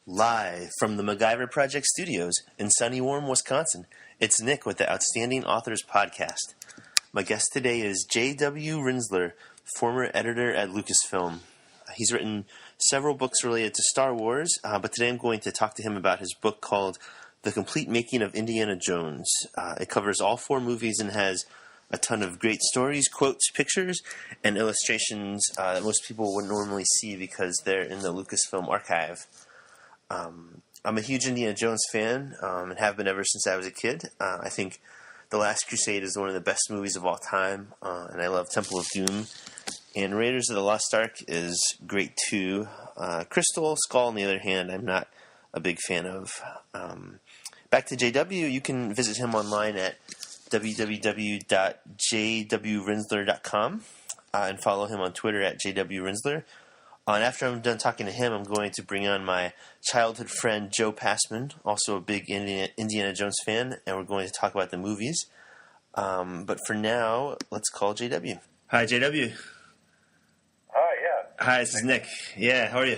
Live from the MacGyver Project Studios in sunny, warm Wisconsin, it's Nick with the Outstanding Authors Podcast. My guest today is J.W. Rinzler, former editor at Lucasfilm. He's written several books related to Star Wars, but today I'm going to talk to him about his book called The Complete Making of Indiana Jones. It covers all 4 movies and has a ton of great stories, quotes, pictures, and illustrations that most people wouldn't normally see because they're in the Lucasfilm archive. I'm a huge Indiana Jones fan and have been ever since I was a kid. I think The Last Crusade is one of the best movies of all time, and I love Temple of Doom. And Raiders of the Lost Ark is great too. Crystal Skull, on the other hand, I'm not a big fan of. Back to JW, you can visit him online at www.jwrinzler.com and follow him on Twitter at jwrinzler. And after I'm done talking to him, I'm going to bring on my childhood friend, Joe Passman, also a big Indiana Jones fan, and we're going to talk about the movies. But for now, let's call JW. Hi, JW. Hi, yeah. Hi, this is Nick. Yeah, how are you?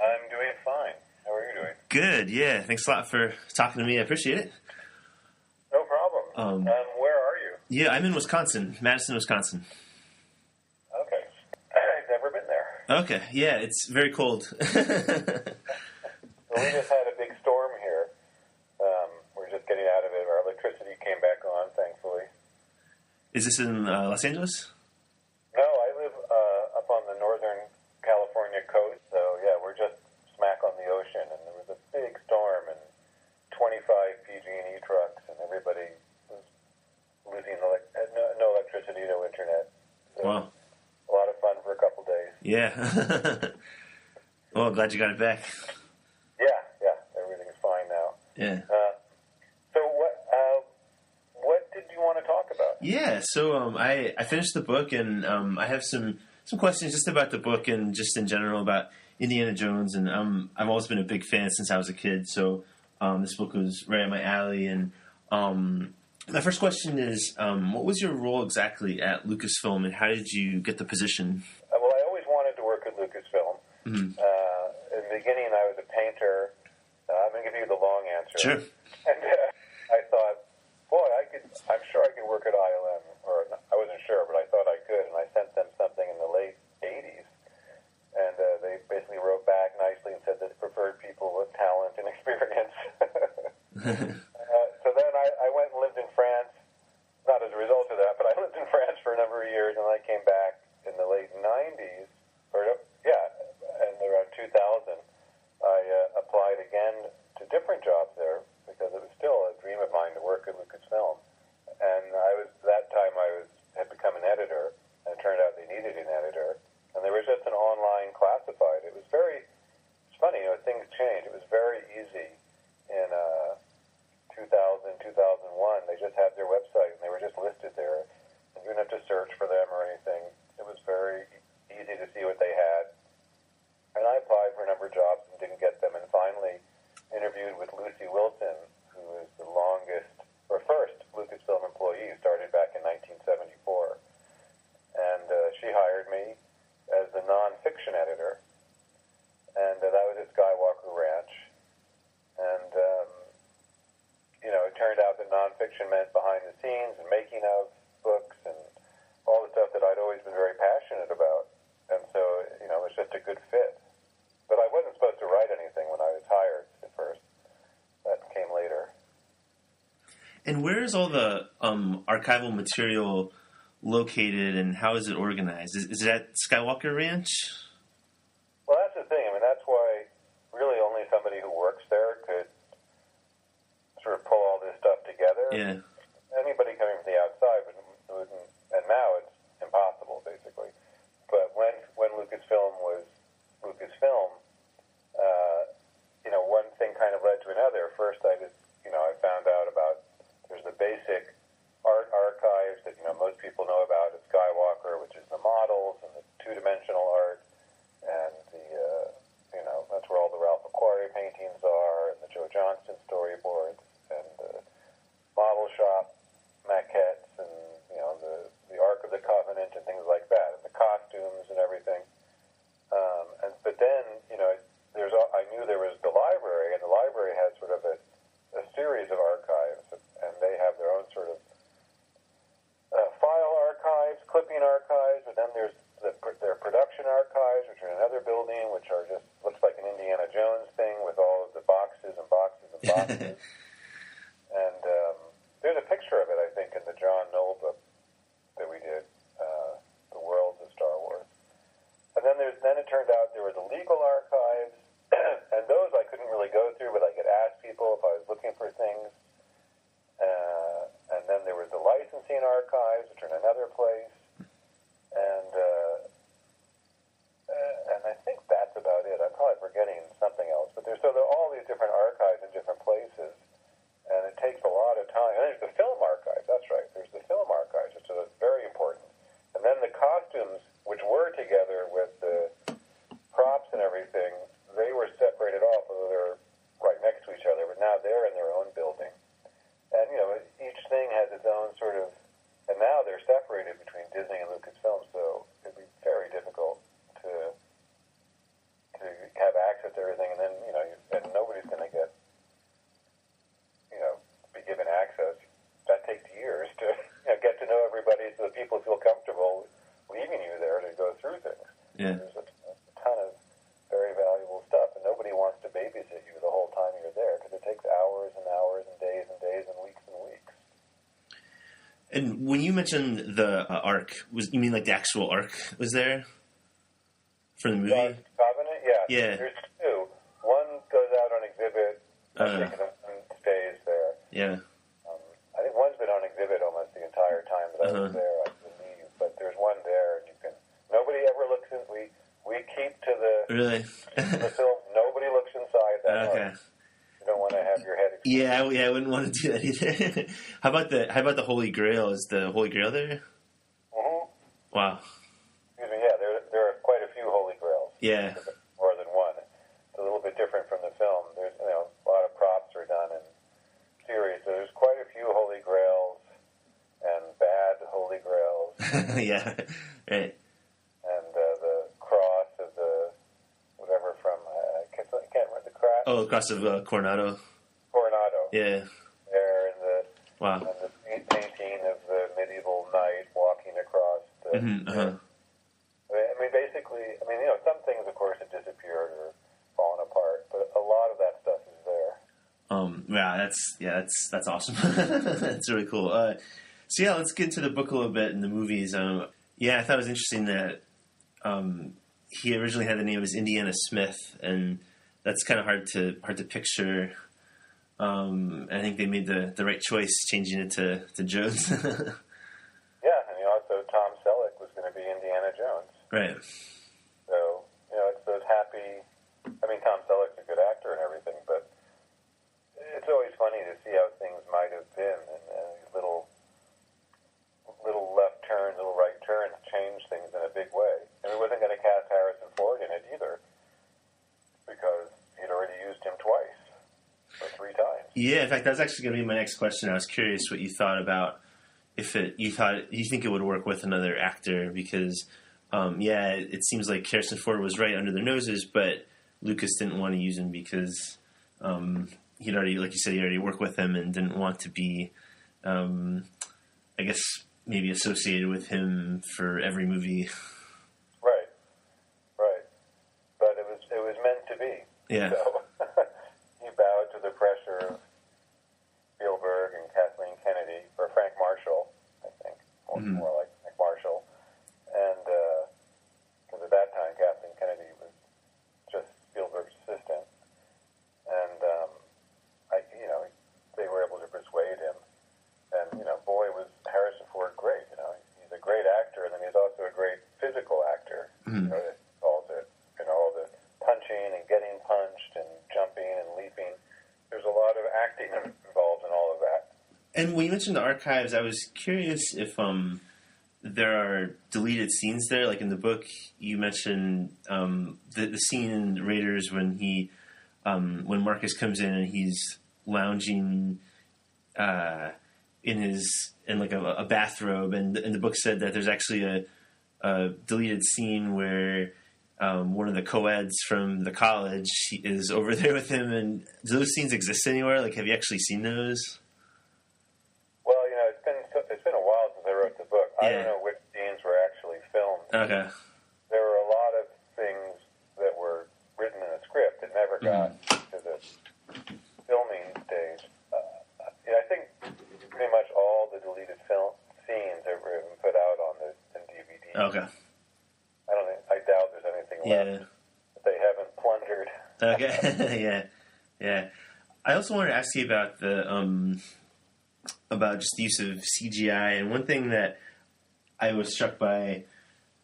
I'm doing fine. How are you doing? Good, yeah. Thanks a lot for talking to me. I appreciate it. No problem. Where are you? Yeah, I'm in Wisconsin, Madison, Wisconsin. Okay. I've never been there. Okay, yeah, it's very cold. Well, we just had a big storm here. We're just getting out of it. Our electricity came back on, thankfully. Is this in Los Angeles? No, I live up on the northern California coast, so yeah, we're just smack on the ocean, and there was a big storm and 25 PG&E trucks, and everybody was losing no electricity, no internet. So Wow. a lot of fun for a couple days. Yeah. Well, glad you got it back. Yeah, everything's fine now. Yeah. So what did you want to talk about? Yeah, so I finished the book, and I have some questions just about the book and just in general about Indiana Jones, and I've always been a big fan since I was a kid, so this book was right up my alley. And my first question is, what was your role exactly at Lucasfilm, and how did you get the position? Well, I always wanted to work at Lucasfilm. Mm-hmm. In the beginning, I was a painter. I'm going to give you the long answer. Sure. And I thought, boy, I'm sure I could work at ILM. Or I wasn't sure, but I thought I could. And I sent them something in the late 80s. And they basically wrote back nicely and said that they preferred people with talent and experience. So then I went and lived in France. Not as a result of that, but I lived in France for a number of years. And I came back in the late 90s. And around 2000, I applied again to different jobs there because it was still a dream of mine to work at Lucasfilm. And that time I had become an editor, and it turned out they needed an editor. And there was just an online classified. It's funny, things change. It was very easy in 2000, 2001. They just had their website, and they were just listed there. And you didn't have to search for them or anything. It was very easy to see what they had. And I applied for a number of jobs and didn't get them, and finally interviewed with Lucy Wilson, who is the first Lucasfilm employee who started back in 1974. And she hired me as the nonfiction editor, and that was at Skywalker Ranch. And, it turned out that nonfiction meant behind the scenes and making of books and all the stuff that I'd always been very passionate about. And so, it was just a good fit. But I wasn't supposed to write anything when I was hired at first. That came later. And where is all the archival material located, and how is it organized? Is it at Skywalker Ranch? Well, that's the thing. That's why really only somebody who works there could sort of pull all this stuff together. Yeah. Anybody coming from the outside wouldn't, and now it's impossible, basically. But when Lucasfilm was Lucasfilm, one thing kind of led to another. First, I found out about there's the basic art archives that most people know about at Skywalker, which is the models and the two-dimensional art, and that's where all the Ralph McQuarrie paintings are, and the Joe Johnston storyboards, and the model shop maquettes, and the Ark of the Covenant and things like that, and the costumes and everything. But then I knew there was the library, and the library had sort of a series of archives, and they have their own sort of file archives, clipping archives, and then there's their production archives, which are in another building, which are just looks like an Indiana Jones thing with all of the boxes and boxes and boxes. And there's a picture of it, I think, in the John Knoll book that we did, The Worlds of Star Wars. And then it turned out there were the legal archives, and those I couldn't really go through, but I could ask people if I was looking for things. And then there was the licensing archives, which are in another place. And I think that's about it. I'm probably forgetting something else. But there are all these different archives in different places, and it takes a lot of time. And there's the film archive. That's right. There's the film archives, which is very important. And then the costumes, which were together with the props and everything, they were separated off, although they're right next to each other. But now they're in their own building. And, each thing has its own sort of... And now they're separated between Disney and Lucasfilm, so it'd be very difficult to have access to everything, and then, and nobody's going to get, be given access. That takes years to get to know everybody so that people feel comfortable leaving you there to go through things. Yeah. There's a ton of very valuable stuff, and nobody wants to babysit you the whole time you're there, because it takes hours and hours and days and weeks and weeks. And when you mentioned the arc, you mean like the actual arc was there for the movie? Covenant, yeah. Yeah. There's two. One goes out on exhibit, I think, and stays there. Yeah. I think one's been on exhibit almost the entire time that I was there, I believe. But there's one there, and nobody ever looks in. We keep to the Really the film. Nobody looks inside that. Okay. Arc. You don't want to have your head exposed. Yeah, I wouldn't want to do that either. How about the Holy Grail? Is the Holy Grail there? Mm-hmm. Wow. Excuse me. Yeah, there are quite a few Holy Grails. Yeah. More than one. It's a little bit different from the film. There's a lot of props are done in series, so there's quite a few Holy Grails and bad Holy Grails. Yeah. Right. And the cross of the whatever from I can't remember the cross. Oh, the cross of Coronado. Coronado. Yeah. There and Wow. and the painting of the medieval knight walking across the. Mm-hmm. Uh-huh. I mean, basically, some things, of course, have disappeared or fallen apart, but a lot of that stuff is there. That's awesome. That's really cool. So yeah, let's get into the book a little bit and the movies. I thought it was interesting that he originally had the name as Indiana Smith, and that's kind of hard to picture. I think they made the right choice changing it to Jones. Yeah, and also Tom Selleck was going to be Indiana Jones. Right. So, it's those happy... Tom Selleck's a good actor and everything, but it's always funny to see how things might have been, and little left turns, little right turns change things in a big way. And we wasn't going to cast Harrison Ford in it either, because he'd already used him twice, or 3 times. Yeah, in fact, that's actually going to be my next question. I was curious what you thought about you think it would work with another actor, because it seems like Harrison Ford was right under their noses, but Lucas didn't want to use him because he'd already, like you said, he already worked with him and didn't want to be, I guess, maybe associated with him for every movie. Right. But it was meant to be. Yeah. So he bowed to the pressure of Spielberg and Kathleen Kennedy, or Frank Marshall, I think, more like Frank Marshall, and because at that time Kathleen Kennedy was just Spielberg's assistant, and they were able to persuade him, and boy, was Harrison Ford great. He's a great actor, and then he's also a great physical actor. All the punching and getting punched and jumping and leaping. There's a lot of acting involved in all of that. And when you mentioned the archives, I was curious if there are deleted scenes there. Like in the book, you mentioned the scene in Raiders when when Marcus comes in and he's lounging in a bathrobe, and the book said that there's actually a deleted scene where one of the co-eds from the college is over there with him. And do those scenes exist anywhere? Like, have you actually seen those? Well, it's been a while since I wrote the book. Yeah. I don't know which scenes were actually filmed. Okay. There were a lot of things that were written in a script that never got to the filming stage. I think pretty much all the deleted film scenes have been put out on the DVD. Okay. I doubt there's anything left that they haven't plundered. Okay. Yeah. I also wanted to ask you about about just the use of CGI, and one thing that I was struck by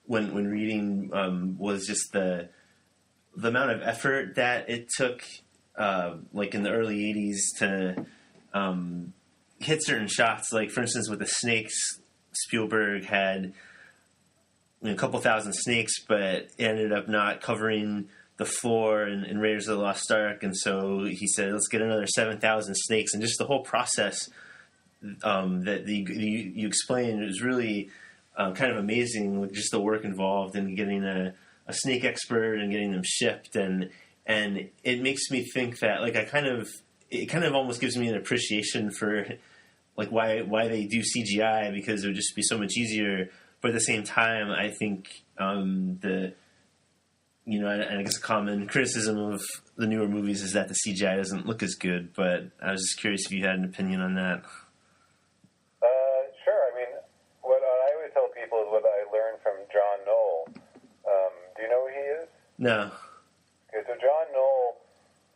when reading was just the amount of effort that it took, like in the early '80s, to hit certain shots. Like, for instance, with the snakes, Spielberg had a couple thousand snakes, but it ended up not covering the floor in Raiders of the Lost Ark, and so he said, let's get another 7,000 snakes. And just the whole process that you explained is really kind of amazing, with just the work involved in getting a snake expert and getting them shipped, and it makes me think that, like, it kind of almost gives me an appreciation for, like, why they do CGI, because it would just be so much easier. But at the same time, I think and I guess a common criticism of the newer movies is that the CGI doesn't look as good. But I was just curious if you had an opinion on that. Sure. I mean, what I always tell people is what I learned from John Knoll. Do you know who he is? No. Okay, so John Knoll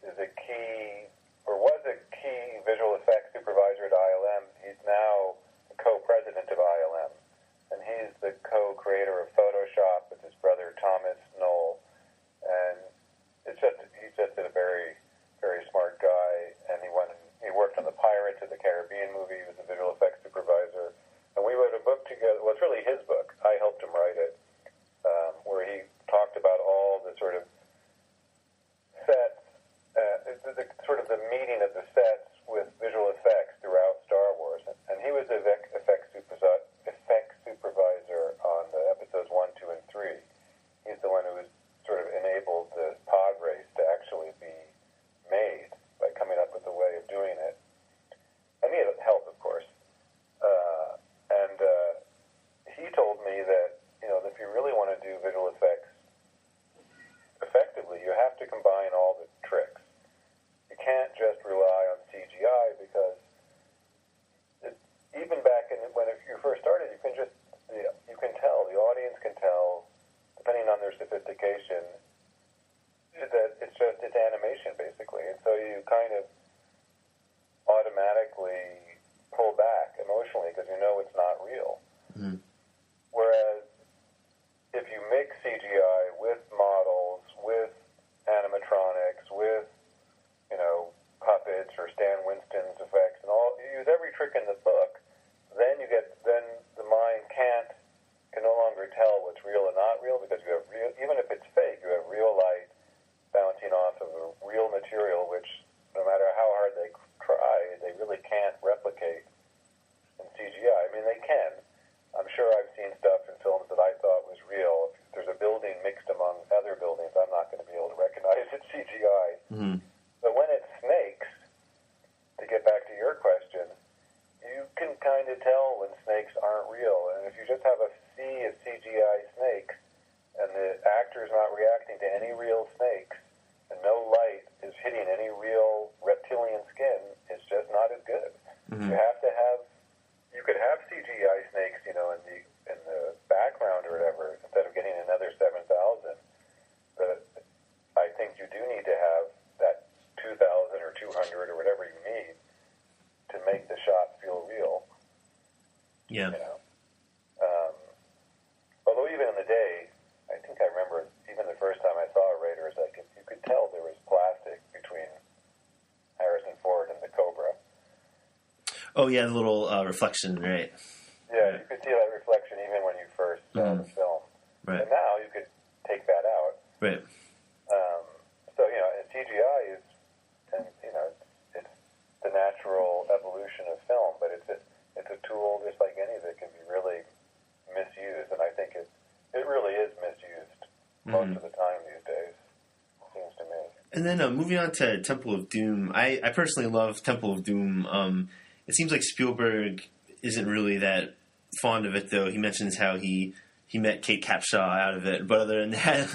is a key, or was a key, visual effects supervisor at ILM. He's now the co-president of ILM. And he's the co-creator of Photoshop with his brother Thomas Knoll. And he's just a very, very smart guy. And he worked on the Pirates of the Caribbean movie. He was a visual effects supervisor. And we wrote a book together. Well, it's really his book. I helped him write it, where he talked about all the sort of sets, the meeting of the sets with visual effects throughout Star Wars. And he was the effects supervisor on the episodes 1, 2, and 3. He's the one who was sort of enabled the pod race to actually be made by coming up with a way of doing it. And he had help, of course. And he told me that, if you really want to do visual effects effectively, you have to combine all the tricks. You can't just rely on CGI, because even back when you first started, you can tell, the audience can tell, depending on their sophistication, that it's animation, basically. And so you kind of automatically pull back emotionally because you know it's not real. Mm-hmm. Whereas if you mix CGI with models, with animatronics, with, puppets or Stan Winston's effects, and all, you use every trick in the book, then the mind can no longer tell what's real and not real, because you have real, even if it's fake, you have real light bouncing off of a real material, which no matter how hard they try, they really can't replicate in CGI. I mean, they can. I'm sure I've seen stuff in films that I thought was real. If there's a building mixed among other buildings, I'm not going to be able to recognize it's CGI. Mm-hmm. But when it's snakes, to get back to your question, you can kind of tell when snakes aren't real. And if you just have a sea of CGI snakes and the actor's not reacting to any real snakes and no light is hitting any real reptilian skin, it's just not as good. Mm-hmm. You could have CGI snakes, in the background or whatever, instead of getting another 7,000. But I think you do need to have that 2,000 or 200 or whatever you need to make the shot feel real. Yeah. Although even in the day, I think I remember even the first time I saw Raiders, you could tell there was plastic between Harrison Ford and the Cobra. Oh yeah, the little reflection, right? Yeah, you could see that reflection even when you first saw the film. Right. And now you could take that out. Right. So CGI is, it's the natural evolution of film, but it's a tool just like any that can be really misused, and I think it really is misused most of the time these days, it seems to me. And then moving on to Temple of Doom, I personally love Temple of Doom. It seems like Spielberg isn't really that fond of it, though. He mentions how he met Kate Capshaw out of it, but other than that,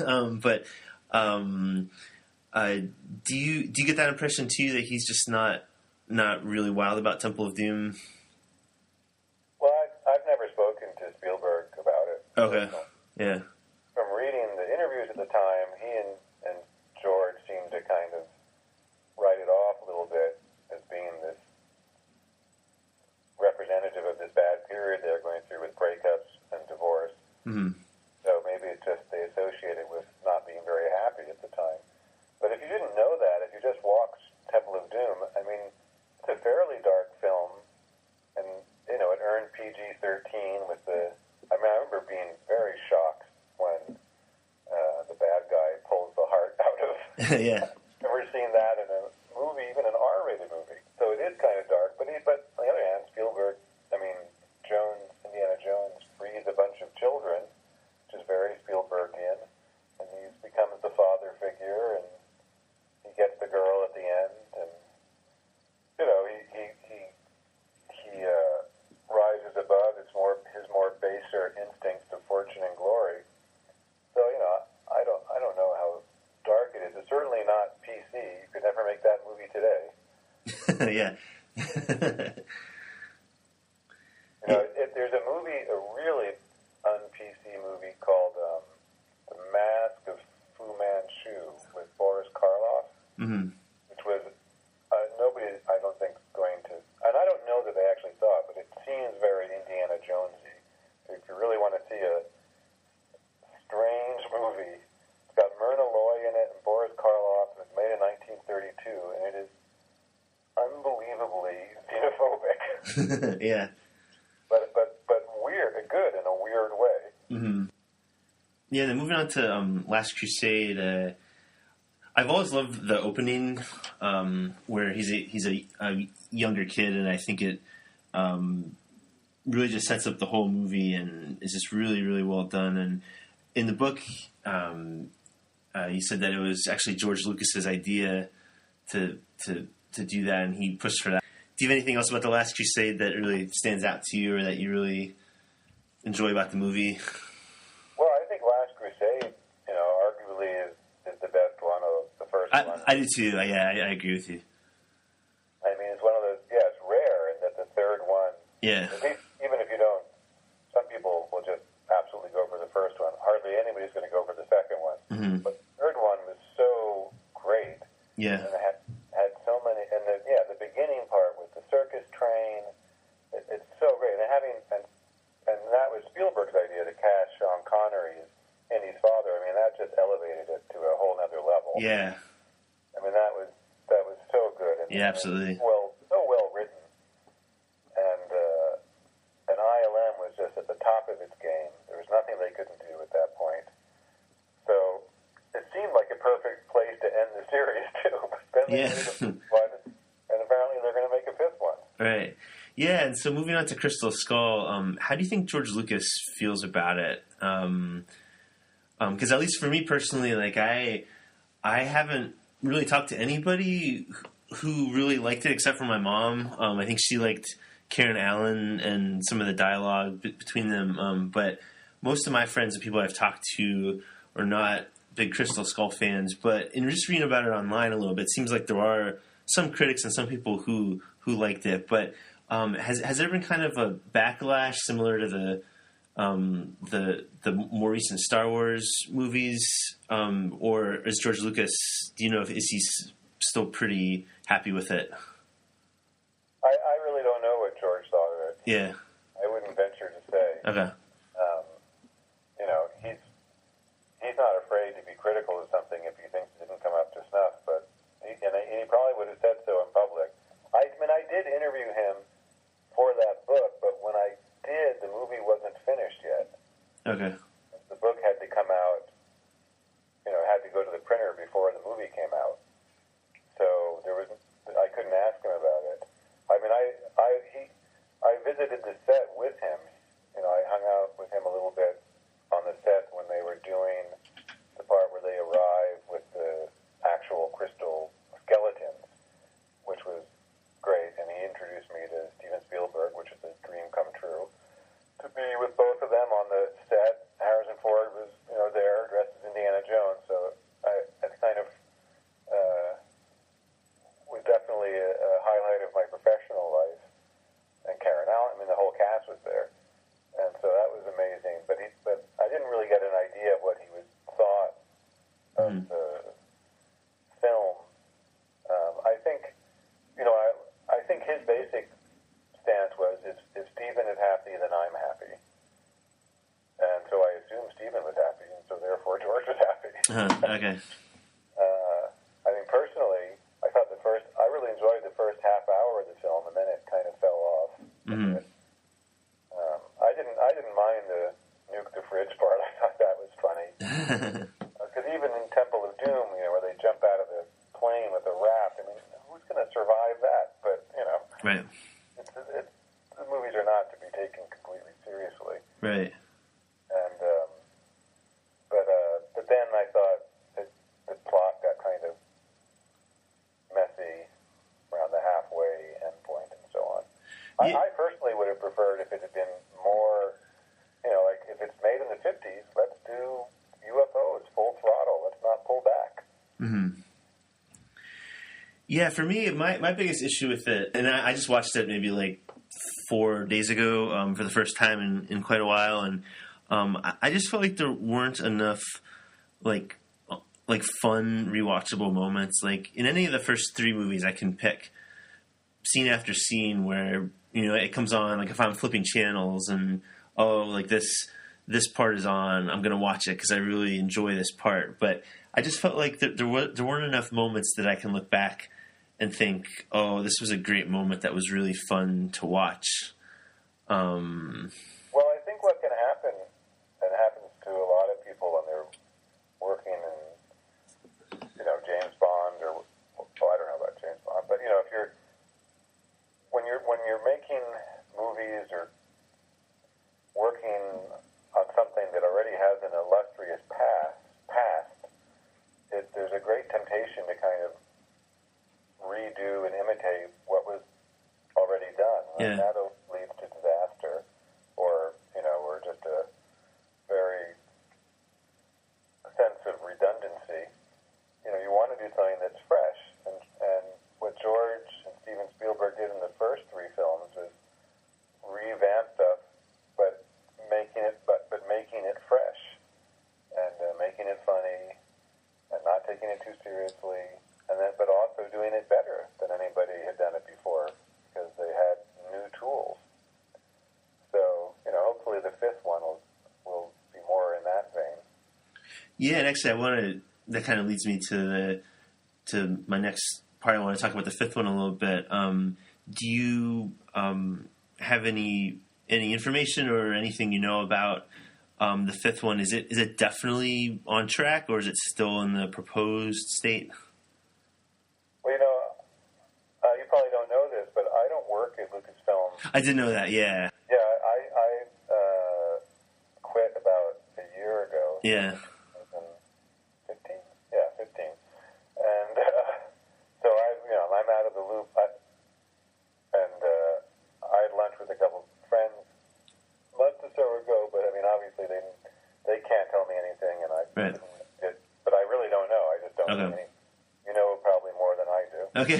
do you get that impression too, that he's just not really wild about Temple of Doom? Well, I've never spoken to Spielberg about it. Okay, yeah. From reading the interviews at the time, he and George seemed to kind of write it off a little bit as being this representative of this bad period they're going through with breakups and divorce. Mm-hmm. So maybe it's just they associate it with not being very happy at the time. But if you didn't know that, if you just watched Temple of Doom, I mean, it's a fairly dark film, and, it earned PG-13 with the... I remember being very shocked when the bad guy pulls the heart out of... Yeah. I've never seen that in a movie, even an R-rated movie. So it is kind of dark, but on the other hand, Spielberg, Indiana Jones frees a bunch of children, which is very Spielbergian, and he becomes the father figure, and he gets the girl at the end, and he rises above his more baser instincts of fortune and glory. So I don't know how dark it is. It's certainly not PC. You could never make that movie today. Yeah. There's a movie, a really un-PC movie called The Mask of Fu Manchu with Boris Karloff, Mm-hmm. which was nobody, I don't think, going to, and I don't know that they actually saw it, but it seems very Indiana Jonesy. If you really want to see a strange movie, it's got Myrna Loy in it and Boris Karloff, and it's made in 1932, and it is unbelievably xenophobic. Yeah. But weird, good in a weird way. Mm-hmm. Yeah, then moving on to Last Crusade, I've always loved the opening where he's a younger kid, and I think it really just sets up the whole movie and is just really, really well done. And in the book, you said that it was actually George Lucas's idea to do that, and he pushed for that. Do you have anything else about The Last Crusade that really stands out to you or that you really enjoy about the movie? Well, I think Last Crusade, arguably is the best one of the first one. I do too. Yeah, I agree with you. I mean, it's one of those, it's rare in that the third one, Yeah. at least even if you don't, some people will just absolutely go for the first one. Hardly anybody's going to go for the second one. Mm-hmm. But the third one was so great. Yeah. And it had so many, and the beginning part with the circus train, it's so great. And that was Spielberg's idea to cast Sean Connery as Indy's father. I mean, that just elevated it to a whole nother level. Yeah. I mean, that was so good. And, Yeah, absolutely. So well written. And ILM was just at the top of its game. There was nothing they couldn't do at that point. So it seemed like a perfect place to end the series, too. But then they made a fifth one, and apparently they're going to make a fifth one. Right. Yeah, and so moving on to Crystal Skull, how do you think George Lucas feels about it? Because at least for me personally, like I haven't really talked to anybody who really liked it except for my mom. I think she liked Karen Allen and some of the dialogue between them. But most of my friends and people I've talked to are not big Crystal Skull fans. But in just reading about it online a little bit, it seems like there are some critics and some people who liked it. But has there been kind of a backlash similar to the more recent Star Wars movies, or is George Lucas? Do you know is he still pretty happy with it? I really don't know what George thought of it. Yeah, I wouldn't venture to say. Okay. He's not afraid to be critical of something if he thinks it didn't come up to snuff. But he probably would have said so in public. I did interview him for that book, but when I did, the movie wasn't finished yet. Okay. The book had to come out, had to go to the printer before the movie came out. So I couldn't ask him about it. I mean, I visited the set with him. I hung out with him a little bit on the set when they were doing the Okay. I mean, personally, I really enjoyed the first half hour of the film, and then it kind of fell off. Mm-hmm. I didn't mind the nuke the fridge part. I thought that was funny. Because even in Temple of Doom, where they jump out of the plane with a raft, I mean, who's going to survive that? But, Right. The movies are not to be taken completely seriously. Right. And, but then I thought the plot got kind of messy around the halfway end point and so on. Yeah. I personally would have preferred if it had been more, like if it's made in the 50s, let's do UFOs full throttle. Let's not pull back. Mm-hmm. Yeah, for me, my biggest issue with it, and I just watched it maybe like 4 days ago for the first time in quite a while, and I just felt like there weren't enough like fun rewatchable moments. Like in any of the first 3 movies, I can pick scene after scene where it comes on. Like if I'm flipping channels and like this part is on, I'm gonna watch it because I really enjoy this part. But I just felt like there weren't enough moments that I can look back and think, oh, this was a great moment that was really fun to watch. Well, I think what can happen, and happens to a lot of people when they're working in, James Bond or, I don't know about James Bond, but if when you're making movies or working on something that already has an illustrious past, there's a great temptation to kind of redo and imitate what was already done. Yeah. And that leads to disaster, or just a very sense of redundancy. You want to do something that's fresh, and what George and Steven Spielberg did in the first 3 films was revamp stuff, but making it fresh, and making it funny, and not taking it too seriously, but also doing it better than anybody had done it before, because they had new tools. So, hopefully the 5th one will be more in that vein. Yeah, and actually, that kind of leads me to my next part. I want to talk about the 5th one a little bit. Do you have any information or anything about the 5th one? Is it definitely on track, or is it still in the proposed state? Well, you probably don't know this, but I don't work at Lucasfilm. I did know that, yeah. Yeah, I quit about a year ago. Yeah. 15? Yeah, 15. And so I'm out of the loop. I had lunch with a couple friends months or so ago, but I mean, obviously they can't tell me anything, and Right. But I really don't know. I just don't know any. You know probably more than I do. Okay.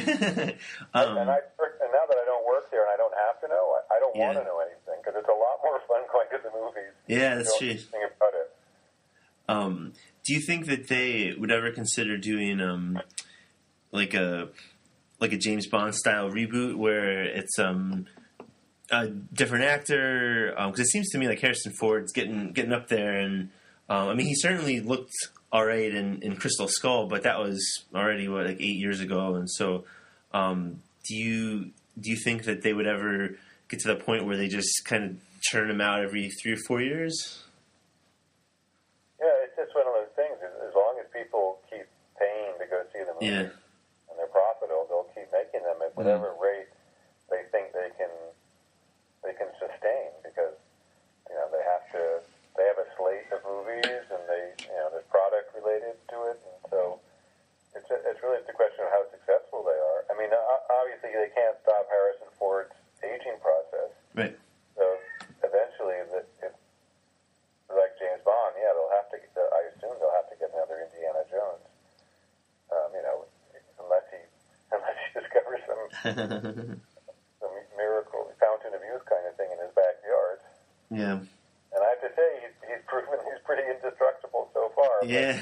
And now that I don't work there and I don't have to know, I don't want to know anything, because it's a lot more fun going to the movies. Yeah, that's true. Anything about it. Do you think that they would ever consider doing like a James Bond style reboot where it's a different actor? Because it seems to me like Harrison Ford's getting up there, and I mean, he certainly looked all right in Crystal Skull, but that was already 8 years ago. And so, do you think that they would ever get to the point where they just kind of churn him out every 3 or 4 years? Yeah, it's just one of those things. As long as people keep paying to go see the movies, and they're profitable, they'll keep making them at whatever rate they think they can sustain, because they have a slate of movies, and there's product related to it, and so it's really just a question of how successful they are. I mean, obviously they can't stop Harrison Ford's aging process. Right. So eventually, if like James Bond, they'll have to. I assume they'll have to get another Indiana Jones. Unless he discovers some miracle fountain of youth kind of thing in his backyard. Yeah. And I have to say, he's proven he's pretty indestructible so far. Yeah.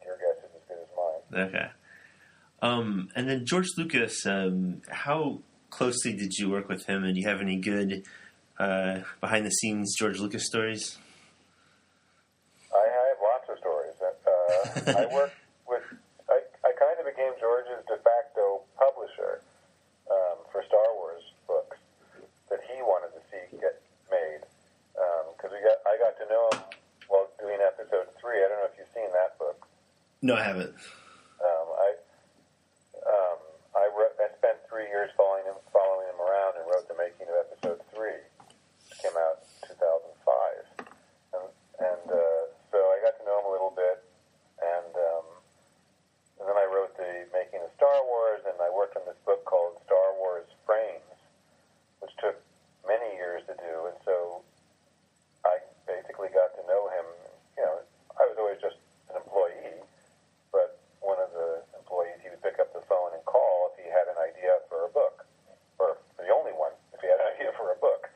Your guess is as good as mine. Okay. And then George Lucas, how closely did you work with him, and do you have any good behind the scenes George Lucas stories? I have lots of stories. I worked with. I kind of became George's de facto publisher for Star Wars books that he wanted to see get made. Because I got to know him while doing Episode 3. I don't know if you've seen that book. No, I haven't. I spent 3 years following him around and wrote the making of Episode 3, which came out in 2005. So I got to know him a little bit, and then I wrote the making of Star Wars, and I worked on this book called Star Wars Frames, which took many years to do, and so I basically got to know him. You know, I was always just an employee, but one of the employees, he would pick up the phone and call if he had an idea for a book, or the only one if he had an idea for a book.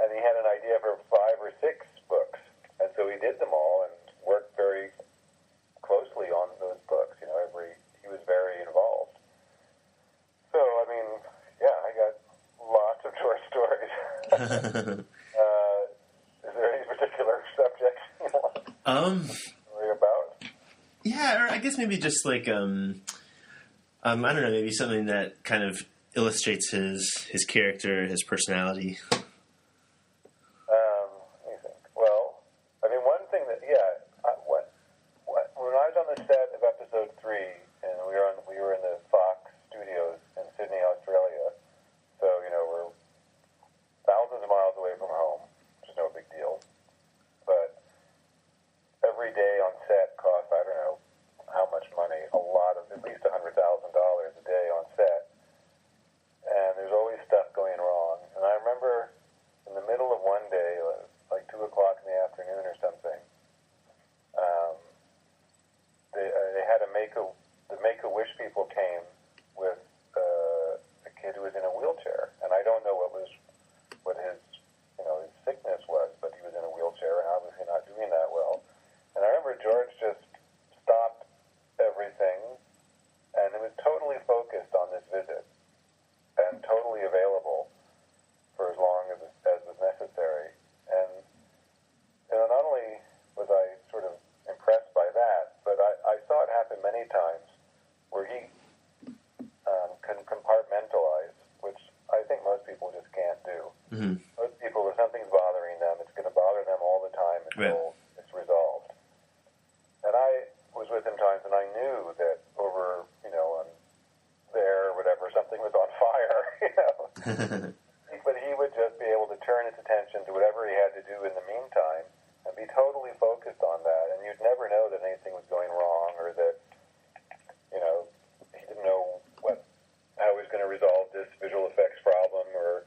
And he had an idea for 5 or 6 books, and so he did them all and worked very closely on those books. You know, he was very involved. So, I mean, yeah, I got lots of George stories. Is there any particular subject you want to read about? Yeah, or I guess maybe just like I don't know, maybe something that kind of illustrates his character, his personality. Let me think. Well, I mean, one thing that when I was on the set of Episode 3, and we were in the Fox studios in Sydney, Australia. So you know, we're thousands of miles away from home, which is no big deal. But every day on set costs, I don't know how much money, at least $100,000 a day on set. And there's always stuff going wrong. And I remember in the middle of one day, like 2 o'clock in the afternoon or something, they had the Make-A-Wish people came with a kid who was in a wheelchair. And I don't know what his sickness was, but he was in a wheelchair and obviously not doing that well. And I remember George just stopped everything and it was totally focused on this visit and totally available for as long as was necessary. And you know, not only was I sort of impressed by that, but I saw it happen many times where he can compartmentalize, which I think most people just can't do. Mm-hmm. Most people, if something's bothering them, it's going to bother them all the time until it's resolved. And I was with him times and I knew that over, on there or whatever, something was on fire, But he would just be able to turn his attention to whatever he had to do in the meantime and be totally focused on that. And you'd never know that anything was going wrong or that, he didn't know how he was going to resolve this visual effects problem or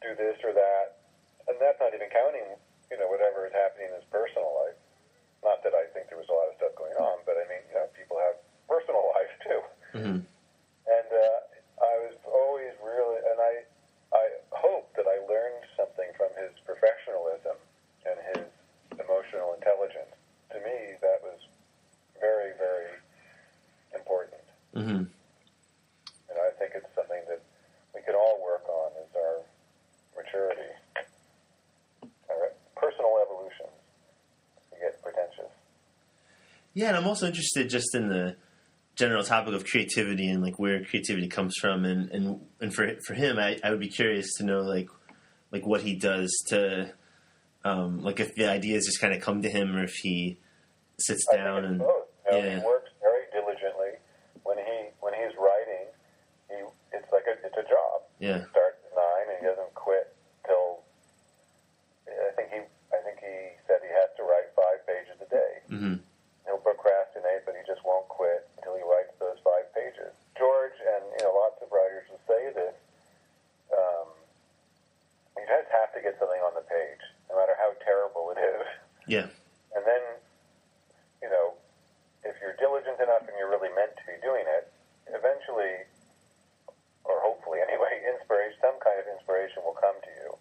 do this or that. And that's not even counting, whatever is happening in his personal life. Not that I think there was a lot of stuff going on, but I mean, people have personal lives too. Mm-hmm. And I was always really, and I hope that I learned something from his professionalism and his emotional intelligence. To me, that was very, very important. Mm-hmm. And I think it's something that we can all work on as our maturity. Our personal evolution. We get pretentious. Yeah, and I'm also interested just in the general topic of creativity and like where creativity comes from, and for him, I would be curious to know like what he does to like if the ideas just kind of come to him or if he sits down and both. He works very diligently. When he's writing, it's a job. Yeah. He starts at 9 and he doesn't quit till I think he said he has to write 5 pages a day. Mm-hmm. He'll procrastinate, but he just won't quit until he writes those 5 pages. George and lots of writers will say this. You just have to get something on the page, no matter how terrible it is. Yeah. And then, if you're diligent enough and you're really meant to be doing it, eventually, or hopefully anyway, some kind of inspiration will come to you.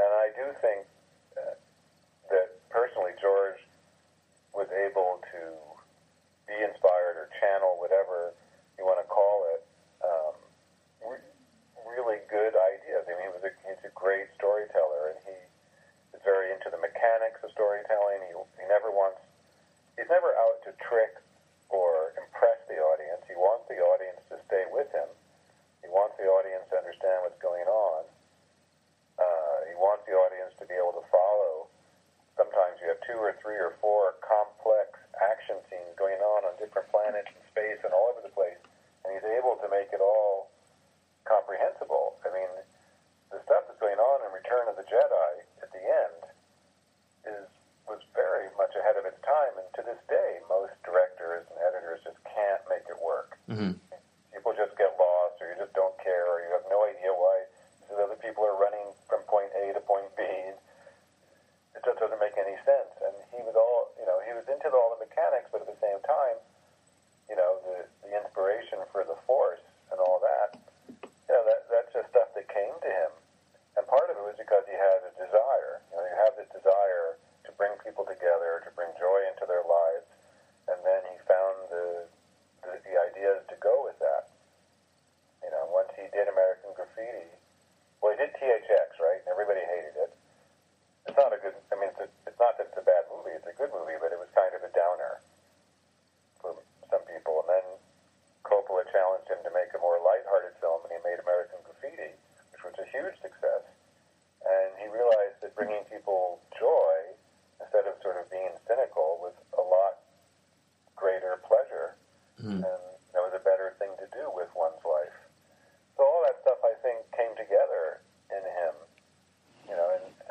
And I do think that personally, George was able to be inspired or channel whatever you want to call it, really good ideas. I mean, he's a great storyteller, he's never out to trick or impress the audience. He wants the audience to stay with him. He wants the audience to understand what's going on. He wants the audience to be able to follow. Sometimes you have 2 or 3 or 4 complex action scenes going on different planets and space and all over the place, and he's able to make it all comprehensible. I mean, the stuff that's going on in Return of the Jedi at the end was very much ahead of its time, and to this day, most directors and editors just can't make it work. Mm-hmm. People just get lost, or you just don't care, or you have no idea why these other people are running from point A to point B. It just doesn't make any sense. And he was into all the mechanics, but at the same time, the inspiration for the Force and all that, that's just stuff that came to him. And part of it was because he had a desire. You have this desire to bring people together, to bring joy into their lives, and then he found the ideas to go with that. Once he did American Graffiti, well, he did THX, right? And everybody hated it. It's not a good, it's not that it's a bad movie, it's a good movie, but it was kind of a downer for some people. And then Coppola challenged him to make a more lighthearted film, and he made American Graffiti, which was a huge success. And he realized that bringing people joy, instead of sort of being cynical, was a lot greater pleasure. Mm-hmm. And that was a better thing to do with one's life. So all that stuff, I think, came together in him.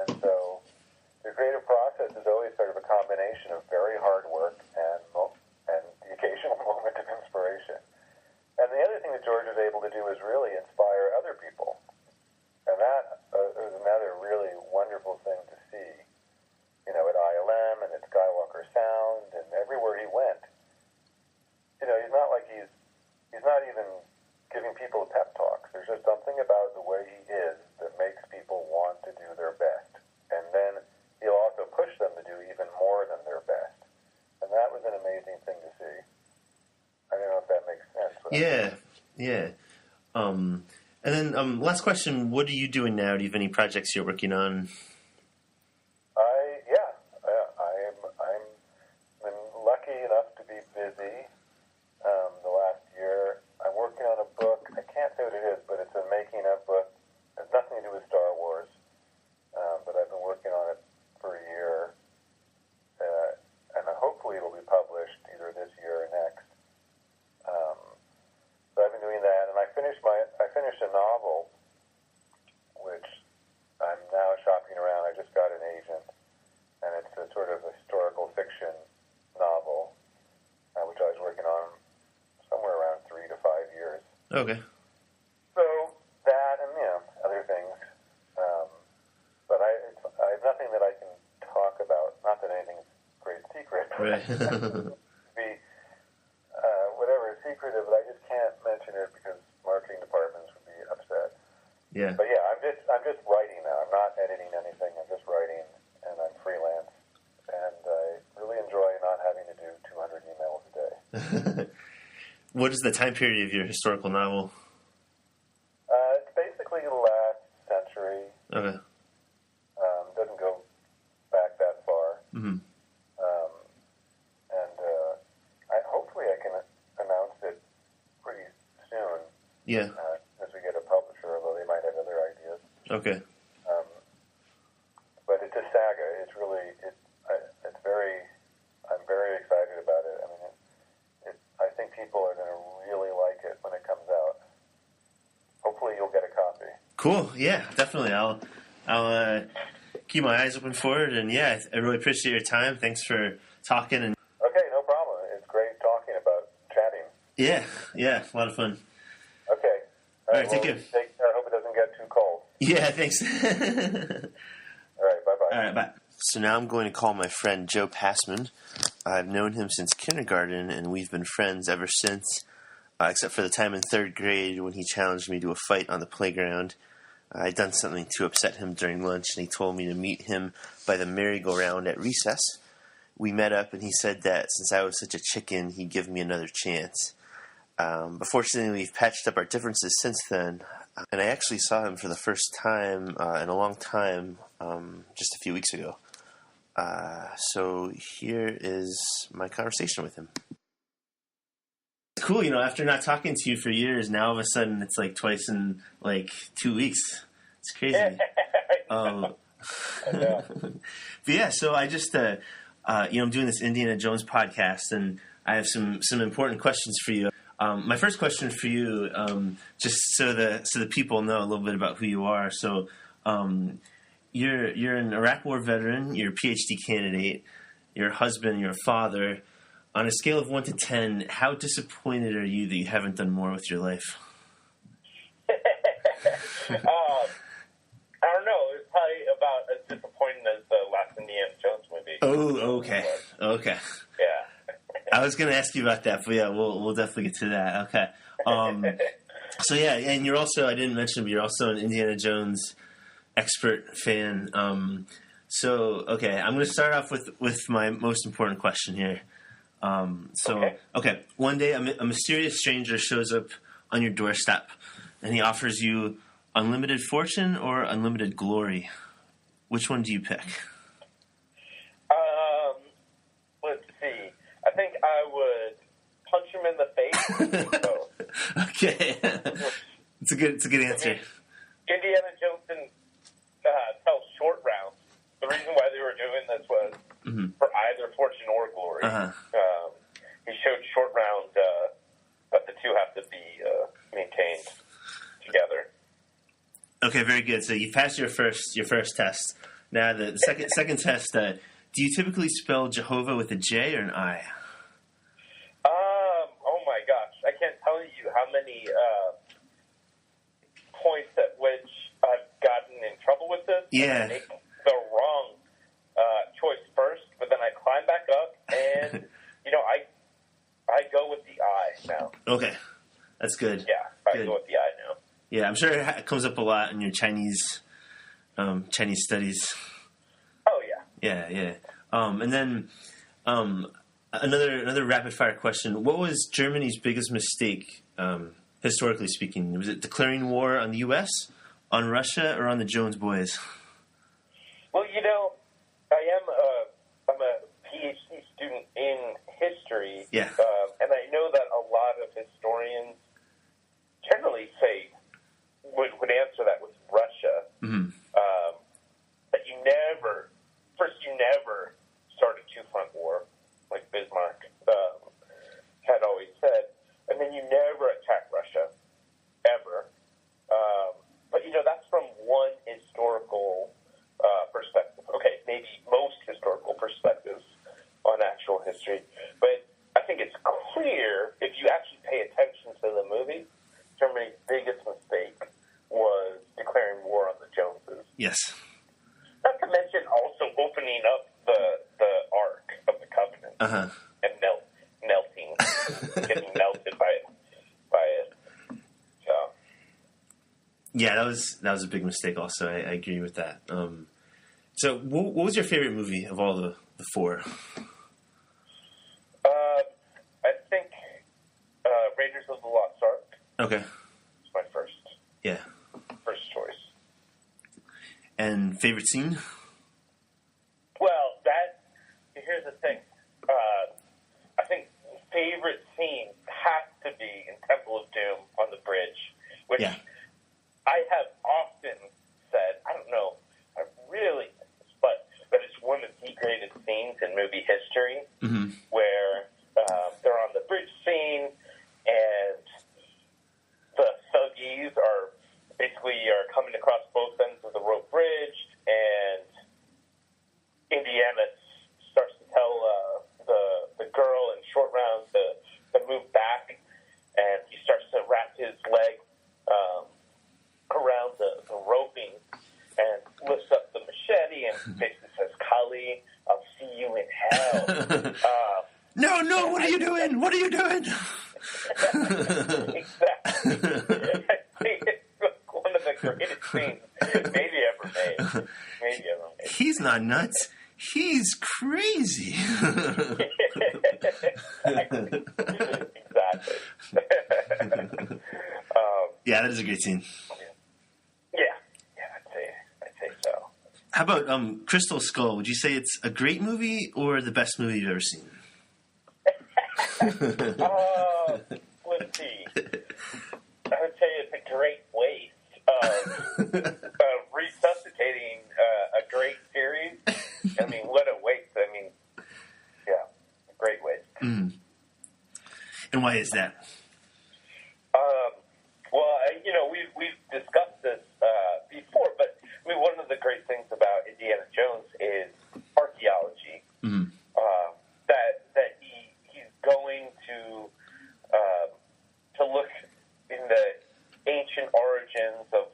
And so the creative process is always sort of a combination of very hard work and the occasional moment of inspiration. And the other thing that George was able to do is really inspire other people. And that was another really wonderful thing to see, at ILM and at Skywalker Sound and everywhere he went. He's not like he's not even giving people pep talks. There's just something about the way he is that makes people want to do their best. And then he'll also push them to do even more than their best. And that was an amazing thing to see. I don't know if that makes sense. Yeah. And then last question, what are you doing now? Do you have any projects you're working on? I'm been lucky enough to be busy the last year. I'm working on a book. I can't say what it is, but it's a making-up book. It has nothing to do with Star Wars, but I've been working on it for a year, and hopefully it'll be published either this year or next. So I've been doing that, and I finished a novel, which I'm now shopping around. I just got an agent, and it's a sort of a historical fiction novel, which I was working on somewhere around 3 to 5 years. Okay. So that and other things, but I have nothing that I can talk about. Not that anything's great secret. Right. Be whatever is secretive, but I just can't mention it because marketing departments would be upset. Yeah. But yeah, I'm just writing now. I'm not editing anything. I'm just writing, and I'm freelance, and I really enjoy not having to do 200 emails a day. What is the time period of your historical novel? It's basically the last century. Okay. Doesn't go back that far. Mm-hmm. Hopefully I can announce it pretty soon. Yeah. As we get a publisher, although they might have other ideas. Okay. But it's a saga. It's really, I'm very excited about it. I mean, I think people are going to really like it when it comes out. Hopefully you'll get a copy. Cool. Yeah, definitely. I'll keep my eyes open for it. And yeah, I really appreciate your time. Thanks for talking. And okay, no problem. It's great talking about chatting. Yeah, a lot of fun. Okay. All right, take care. Take care. I hope it doesn't get too cold. Yeah, thanks. All right, bye-bye. All right, bye. So now I'm going to call my friend Joe Passman. I've known him since kindergarten, and we've been friends ever since, except for the time in 3rd grade when he challenged me to a fight on the playground. I'd done something to upset him during lunch, and he told me to meet him by the merry-go-round at recess. We met up, and he said that since I was such a chicken, he'd give me another chance. But fortunately, we've patched up our differences since then, and I actually saw him for the first time in a long time just a few weeks ago. So here is my conversation with him. It's cool, after not talking to you for years, now all of a sudden it's like twice in like 2 weeks. It's crazy. But yeah, so I just, I'm doing this Indiana Jones podcast, and I have some important questions for you. My first question for you, just so the people know a little bit about who you are. So, you're an Iraq War veteran. You're a PhD candidate. You're a husband. You're a father. On a scale of 1 to 10, how disappointed are you that you haven't done more with your life? I don't know. It's probably about as disappointing as the last Indiana Jones movie. Oh, okay. Yeah. I was going to ask you about that, but yeah, we'll definitely get to that. Okay. So yeah, and you're also, I didn't mention, but you're also an Indiana Jones expert fan. Okay, I'm going to start off with my most important question here. Okay. One day a mysterious stranger shows up on your doorstep, and he offers you unlimited fortune or unlimited glory. Which one do you pick? Let's see. I think I would punch him in the face. Okay. It's a good answer. Indiana Jones didn't tell short rounds. The reason why they were doing this was for either fortune or glory. He showed short round, but the two have to be maintained together. Okay, very good. So you passed your first test. Now the second test. Do you typically spell Jehovah with a J or an I? Oh my gosh, I can't tell you how many points at which I've gotten in trouble with this. Yeah. I make the wrong choice first, but then I climb back up, and I go with the I now. Okay, that's good. Yeah, I go with the I now. Yeah, I'm sure it comes up a lot in your Chinese studies. Oh yeah. Yeah. And then another rapid fire question: what was Germany's biggest mistake, historically speaking? Was it declaring war on the U.S., on Russia, or on the Jones boys? Well, I'm a PhD student in history. Yeah. And I know that a lot of historians generally would answer that with Russia. Mm-hmm. But you never start a two-front war, like Bismarck had always said. And then you never attack Russia, ever. But, that's from one historical perspective. Okay, maybe most historical perspectives on actual history. But I think it's clear, if you actually pay attention to the movie, Germany's biggest mistake was declaring war on the Joneses. Yes. Not to mention also opening up the Ark of the Covenant and melting, getting melted by it. So. Yeah, that was a big mistake. Also, I agree with that. So, what was your favorite movie of all the four? I think Raiders of the Lost Ark. Okay. It's my first. Yeah. First choice. And favorite scene? Well, here's the thing. I think favorite scene has to be in Temple of Doom on the bridge, which I have often said, I don't know, I really, but it's one of the greatest scenes in movie history, where they're on the bridge scene, and the thuggies are coming across both ends of the rope bridge, and Indiana starts to tell the girl in short round to move back, and he starts to wrap his leg around the roping and lifts up the machete and basically says, "Kali, I'll see you in hell." No, what are you doing? What are you doing? Exactly. It's one of the greatest scenes maybe ever made. He's not nuts. He's crazy. Exactly. Yeah, that is a great scene. Yeah, I'd say so. How about Crystal Skull? Would you say it's a great movie or the best movie you've ever seen? Let's see. I would say it's a great waste of resuscitating a great series. I mean, what a waste. I mean, yeah, a great waste. Mm. And why is that? Well, we've discussed this before, but I mean, one of the great things about Indiana Jones is archaeology. Mm. That he's going to look in the ancient origins of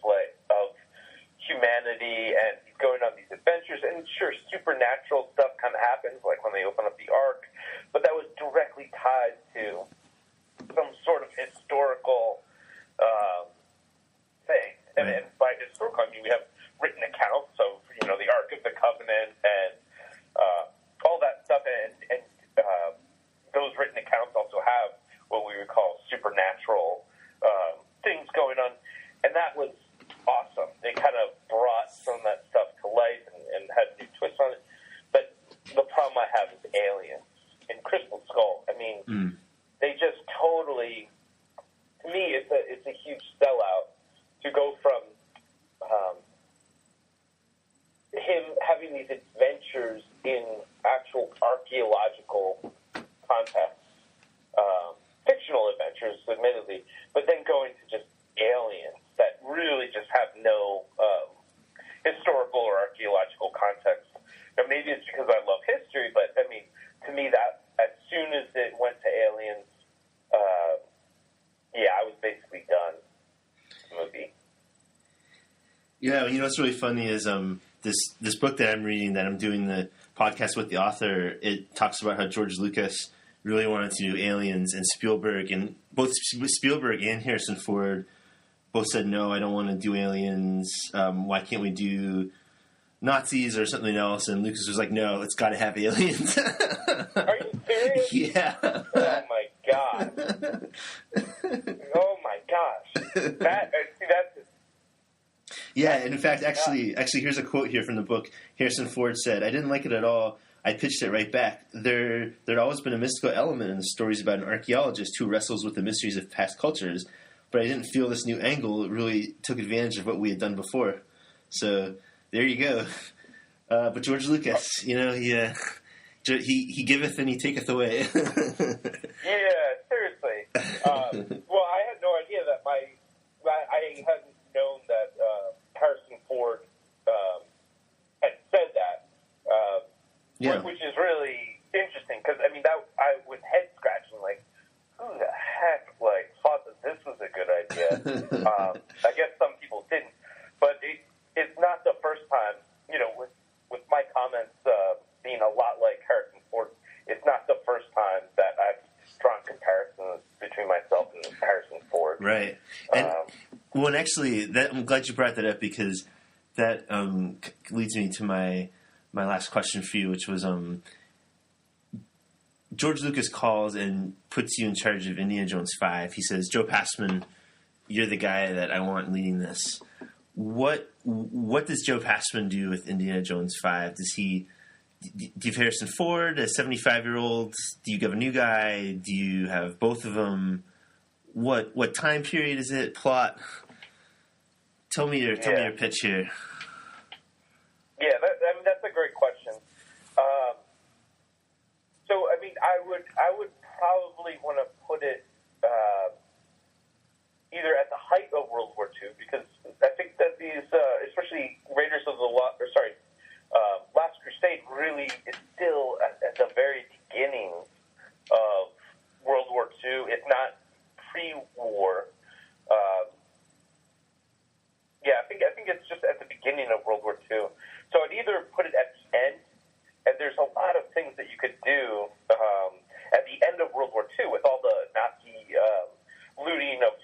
humanity, and he's going on these adventures. And sure, supernatural stuff kind of happens, like when they open up the Ark, but that was directly tied to some sort of historical thing. And by historical, I mean we have written accounts of the Ark of the Covenant and all that stuff, and those written accounts also have what we would call supernatural things going on, and that was awesome. They kind of brought some of that stuff to life and had a new twist on it. But the problem I have is aliens in Crystal Skull. I mean, they just totally, to me, it's a huge sellout to go from him having these adventures in actual archaeological contexts, fictional adventures, admittedly, but then going to just aliens that really just have no historical or archaeological context. Now, maybe it's because I love history, but I mean, to me, that as soon as it went to aliens, I was basically done with the movie. Yeah, what's really funny is this book that I'm reading, that I'm doing the podcast with the author, it talks about how George Lucas really wanted to do Aliens, and Spielberg, and both Spielberg and Harrison Ford both said, no, I don't want to do Aliens. Why can't we do Nazis or something else? And Lucas was like, no, it's got to have aliens. Are you serious? Yeah. Oh my god. Oh my gosh. That's yeah, and in fact, actually, here's a quote here from the book. Harrison Ford said, I didn't like it at all. I pitched it right back. There'd always been a mystical element in the stories about an archaeologist who wrestles with the mysteries of past cultures, but I didn't feel this new angle. It really took advantage of what we had done before. So there you go. But George Lucas, he giveth and he taketh away. Yeah, seriously. Well, I had no idea that I hadn't known that Harrison Ford had said that. Yeah. Which is really interesting, because I mean, I was head scratching, like, who the heck thought that this was a good idea? I guess some people didn't, but it's not the first time. With my comments being a lot like Harrison Ford, it's not the first time that I've drawn comparisons between myself and Harrison Ford. Right. And well, and actually, I'm glad you brought that up, because that leads me to my last question for you, which was George Lucas calls and puts you in charge of Indiana Jones 5. He says, Joe Passman, you're the guy that I want leading this. What does Joe Passman do with Indiana Jones 5? Do you have Harrison Ford, a 75-year-old? Do you have a new guy? Do you have both of them? What time period is it? Plot? Tell me your pitch here. Yeah, that's a great question. So, I mean, I would probably want to put it either at the height of World War II, because I think that these, especially Raiders of the Last Crusade, really is still at the very beginning of World War II. It's not pre-war. I think it's just at the beginning of World War II. So I'd either put it at the end, and there's a lot of things that you could do at the end of World War II with all the Nazi looting of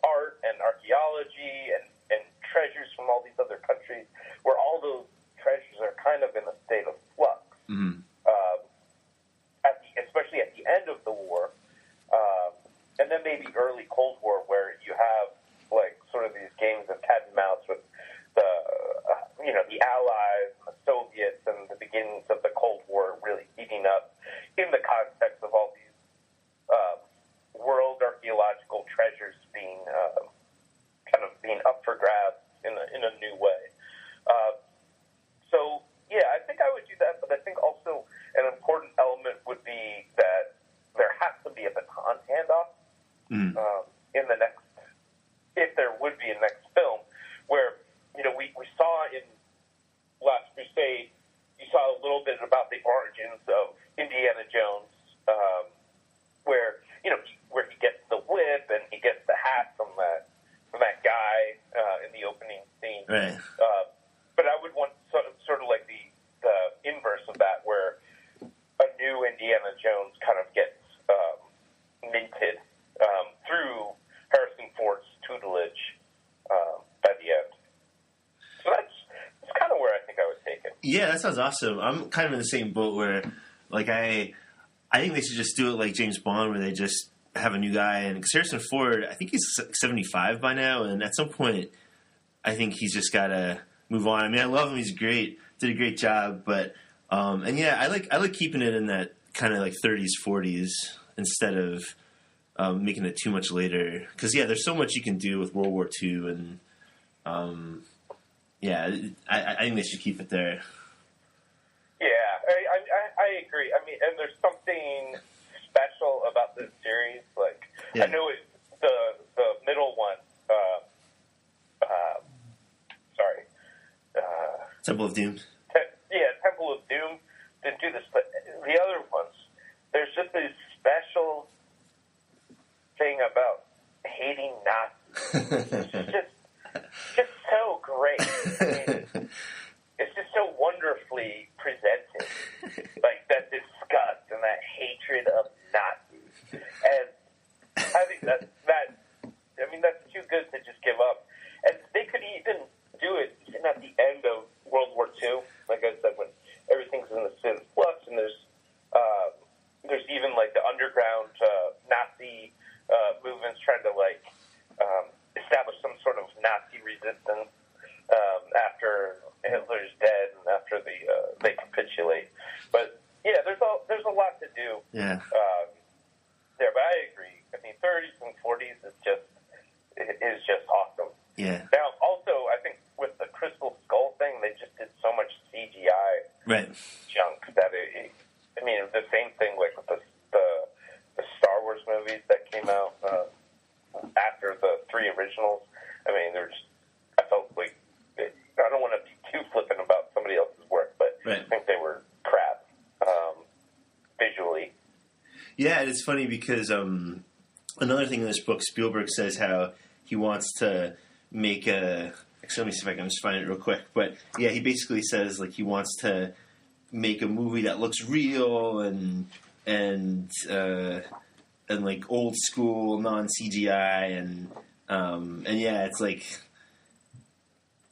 art and archaeology and treasures from all these other countries, where all those treasures are kind of in a state of flux. Mm-hmm. Especially at the end of the war, and then maybe early Cold War, where you have sort of these games of cat and mouse with the the Allies, the Soviets, and the beginnings of the Cold War really heating up in the context of all these world archaeological treasures being kind of being up for grabs in a new way. So, yeah, I think I would do that, but I think also an important element would be that there has to be a baton handoff in the next, if there would be a next film, where, we saw in Last Crusade, you saw a little bit about the origins of Indiana Jones, where he gets the whip and he gets the hat from that guy in the opening scene. Right. But I would want sort of like the inverse of that, where a new Indiana Jones kind of gets minted through Harrison Ford's tutelage by the end. So that's kind of where I think I would take it. Yeah, that sounds awesome. I'm kind of in the same boat where, like, I think they should just do it like James Bond, where they just have a new guy. And because Harrison Ford, I think he's 75 by now, and at some point, I think he's just got to move on. I mean, I love him; he's great, did a great job. But and yeah, I like keeping it in that kind of like 30s, 40s instead of making it too much later. Because yeah, there's so much you can do with World War II, and yeah, I think they should keep it there. Yeah, I agree. I mean, and there's something special about this series. Like, yeah. I know the middle one. Sorry. Temple of Doom. Temple of Doom didn't do this, but the other ones, there's just this special thing about hating Nazis. It's just so great. I mean, it's just so wonderfully presented, like that disgust and that hatred of Nazis. And I think that's too good to just give up. And they could even do it even at the end of World War II, like I said, when everything's in the flux, and there's even like the underground Nazi movements trying to like establish some sort of Nazi resistance after Hitler's dead and after they capitulate. But yeah, there's a lot to do. Yeah. There, but I agree. I mean, 30s and 40s is just awesome. Yeah. Now, also, I think with the Crystal Skull thing, they just did so much CGI junk that I mean, the same thing like with the Star Wars movies that came out after the three originals. I mean, I felt like, I don't want to be too flippant about somebody else's work, but I think they were crap visually. Yeah, and it's funny because another thing in this book, Spielberg says how he wants to make a... Actually, let me see if I can just find it real quick. But yeah, he basically says like he wants to make a movie that looks real and like old school, non CGI, and yeah, it's like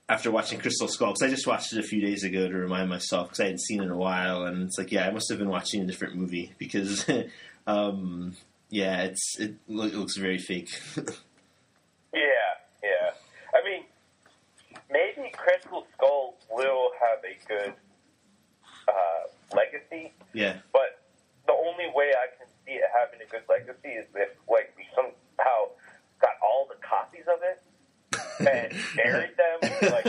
after watching Crystal Skull, because I just watched it a few days ago to remind myself because I hadn't seen it in a while, and it's like yeah, I must have been watching a different movie because yeah, it looks very fake. Yeah. I mean, maybe Crystal Skull will have a good legacy. Yeah. But the only way I can see it having a good legacy is if, like, we somehow got all the copies of it and buried them, like,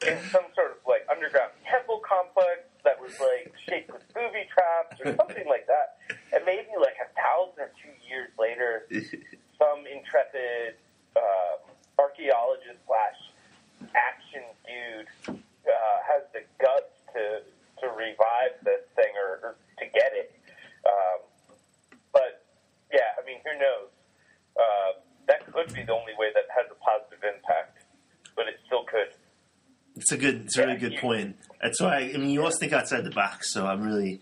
in some sort of, like, underground temple complex that was, like, shaped with booby traps or something like that. And maybe, like, 1,000 or 2 years later, some intrepid archaeologist / action dude has the guts to revive this thing or to get it. But yeah, I mean, who knows? That could be the only way that has a positive impact, but it still could. It's a really good point. That's why I mean, you always think outside the box. So I'm really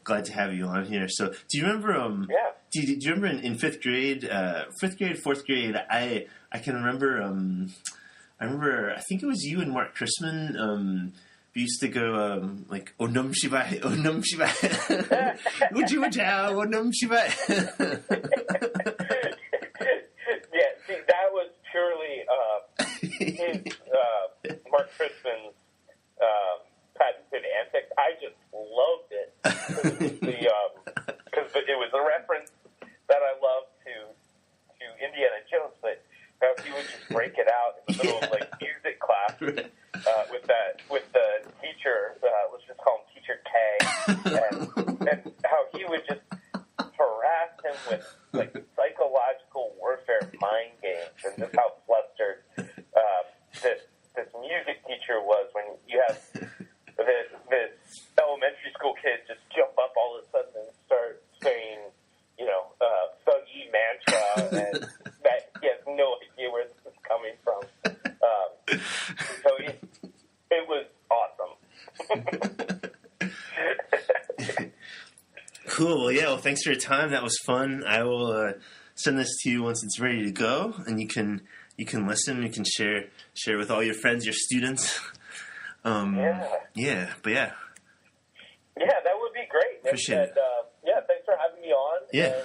glad to have you on here. So do you remember? Yeah. Do you remember in fifth grade, fourth grade? I can remember. I remember. I think it was you and Mark Chrisman. We used to go like Onum Shibai, Onum Shibai, Ujiwajao, Onum Shibai. Yeah, see, that was purely his Mark Chrisman's it was a reference that I love to Indiana Jones, but how he would just break it out in the middle of like music class with the teacher. Let's just call him Teacher K, and how he would just harass him with like psychological warfare mind games, and just how flustered this music teacher was when you have this elementary school kid just jump up all of a sudden and start saying, thuggy mantra, and that he has no idea where this is coming from. So it was awesome. Cool. Well, yeah. Well, thanks for your time. That was fun. I will send this to you once it's ready to go, and you can listen. You can share with all your friends, your students. Yeah. But yeah. Yeah, that would be great. Appreciate it. Thanks for having me on. Yeah. And,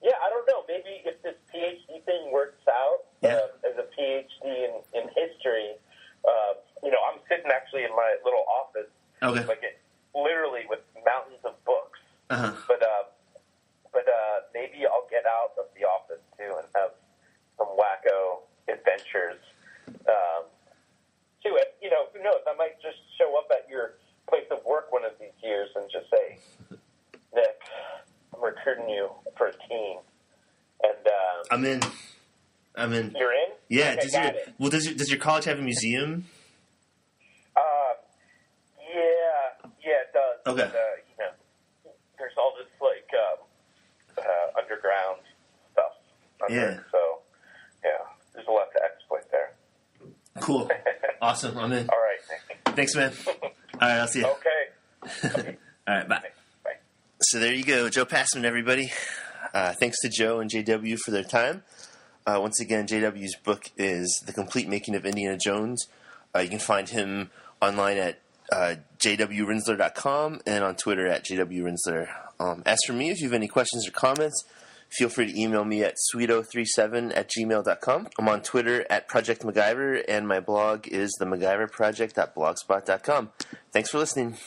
I don't know. Maybe if this PhD thing works out as a PhD in history, I'm sitting actually in my little office, literally with mountains of books. Uh-huh. But maybe I'll get out of the office too and have some wacko adventures. To it, who knows? I might just show up at your place of work one of these years and just say, Nick, I'm recruiting you for a team. And I'm in. You're in? Yeah. Okay, Does your college have a museum? Yeah, it does. Okay. But, there's all this underground stuff. Yeah. So, there's a lot to exploit there. Cool. Awesome. I'm in. All right, Nick. Thanks, man. All right, I'll see you. Okay. All right, bye. Bye. So there you go, Joe Passman, everybody. Thanks to Joe and JW for their time. Once again, JW's book is The Complete Making of Indiana Jones. You can find him online at jwrinzler.com and on Twitter at jwrinzler. As for me, if you have any questions or comments, feel free to email me at sweeto37@gmail.com. I'm on Twitter at Project MacGyver, and my blog is themacgyverproject.blogspot.com. Thanks for listening.